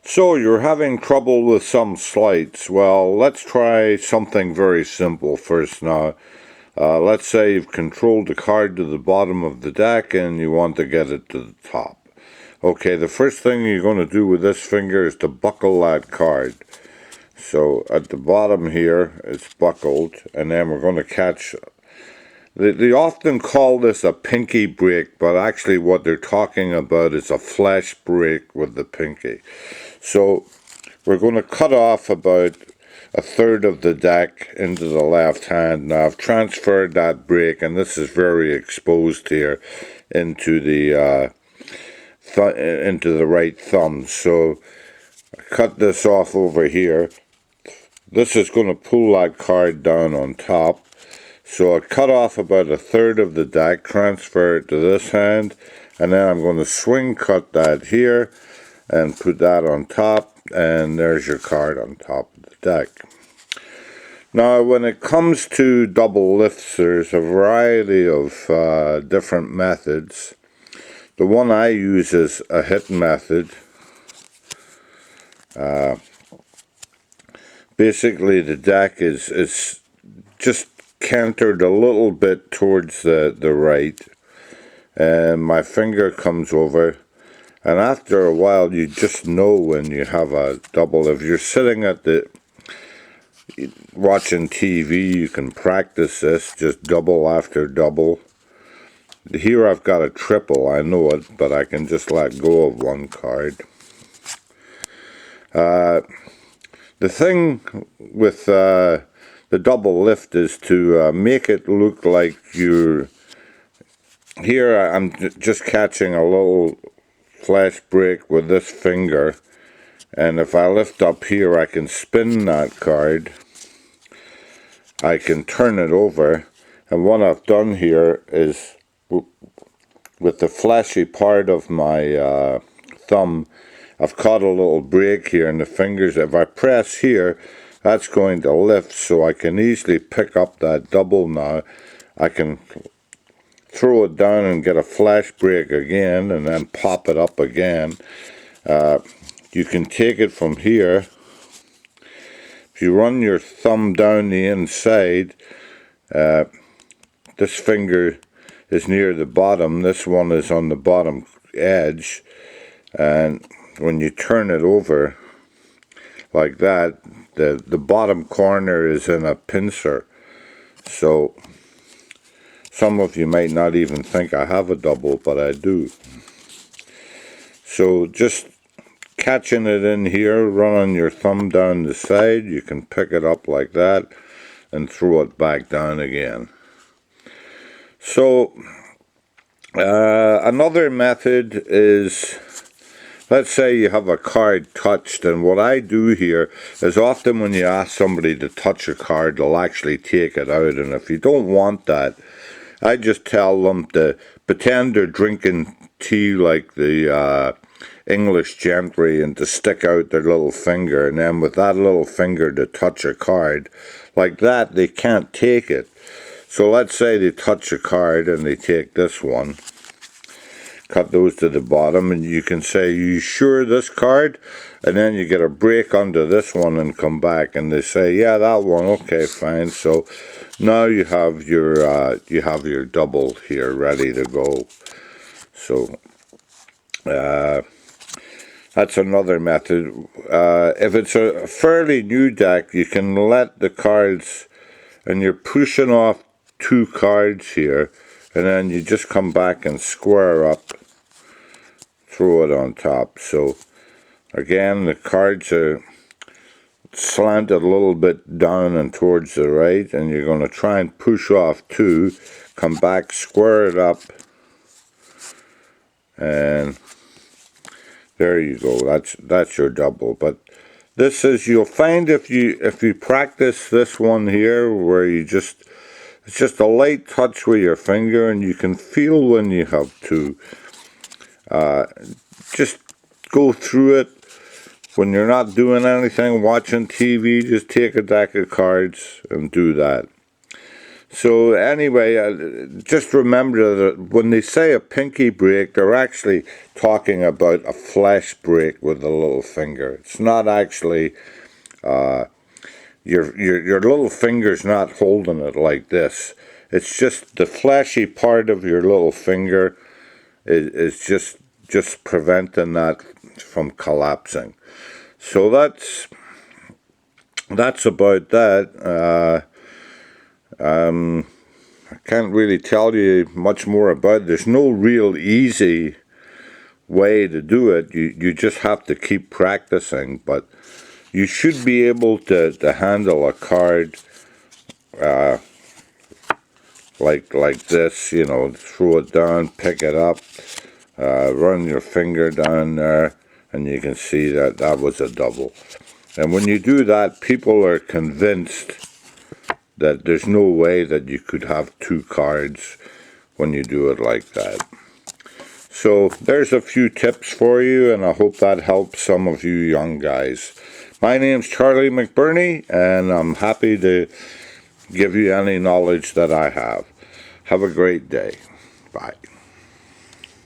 So you're having trouble with some sleights. Well, let's try something very simple first now. Let's say you've controlled the card to the bottom of the deck and you want to get it to the top. Okay, the first thing you're going to do with this finger is to buckle that card. So at the bottom here, it's buckled, and then we're going to catch. They often call this a pinky break, but actually what they're talking about is a flash break with the pinky. So we're going to cut off about a third of the deck into the left hand. Now I've transferred that break, and this is very exposed here into the right thumb. So I cut this off over here. This is going to pull that card down on top. So I cut off about a third of the deck, transfer it to this hand, and then I'm going to swing cut that here and put that on top, and there's your card on top of the deck. Now when it comes to double lifts, there's a variety of different methods. The one I use is a hit method. Basically the deck is just cantered a little bit towards the right, and my finger comes over, and after a while you just know when you have a double. If you're sitting at the watching TV, you can practice this, just double after double. Here I've got a triple, I know it, but I can just let go of one card. The thing with the double lift is to make it look like you're here. I'm just catching a little flash break with this finger, and if I lift up here I can spin that card, I can turn it over, and what I've done here is with the flashy part of my thumb, I've caught a little break here in the fingers. If I press here, that's going to lift, so I can easily pick up that double now. I can throw it down and get a flash break again, and then pop it up again. You can take it from here. If you run your thumb down the inside, this finger is near the bottom, this one is on the bottom edge, and when you turn it over like that, the bottom corner is in a pincer. So some of you might not even think I have a double, but I do. So just catching it in here, running your thumb down the side, you can pick it up like that and throw it back down again. So another method is, let's say you have a card touched, and what I do here is often when you ask somebody to touch a card, they'll actually take it out, and if you don't want that, I just tell them to pretend they're drinking tea like the English gentry, and to stick out their little finger, and then with that little finger to touch a card. Like that, they can't take it. So let's say they touch a card and they take this one. Cut those to the bottom, and you can say, "You sure this card?" And then you get a break onto this one and come back, and they say, "Yeah, that one, okay, fine." So now you have your double here ready to go. So that's another method. If it's a fairly new deck, you can let the cards, and you're pushing off two cards here, and then you just come back and square up, throw it on top. So again, the cards are slanted a little bit down and towards the right, and you're going to try and push off two, come back, square it up, and there you go. That's your double. But this is, you'll find if you practice this one here, where it's just a light touch with your finger, and you can feel when you have to just go through it. When you're not doing anything, watching TV, just take a deck of cards and do that. So anyway, just remember that when they say a pinky break, they're actually talking about a flesh break with the little finger. It's not actually your little finger's not holding it like this. It's just the fleshy part of your little finger is just preventing that from collapsing. So that's about that. I can't really tell you much more about it. There's no real easy way to do it. You just have to keep practicing, but you should be able to handle a card like this, you know, throw it down, pick it up, run your finger down there, and you can see that that was a double. And when you do that, people are convinced that there's no way that you could have two cards when you do it like that. So there's a few tips for you, and I hope that helps some of you young guys. My name's Charlie McBurney, and I'm happy to give you any knowledge that I have. Have a great day. Bye.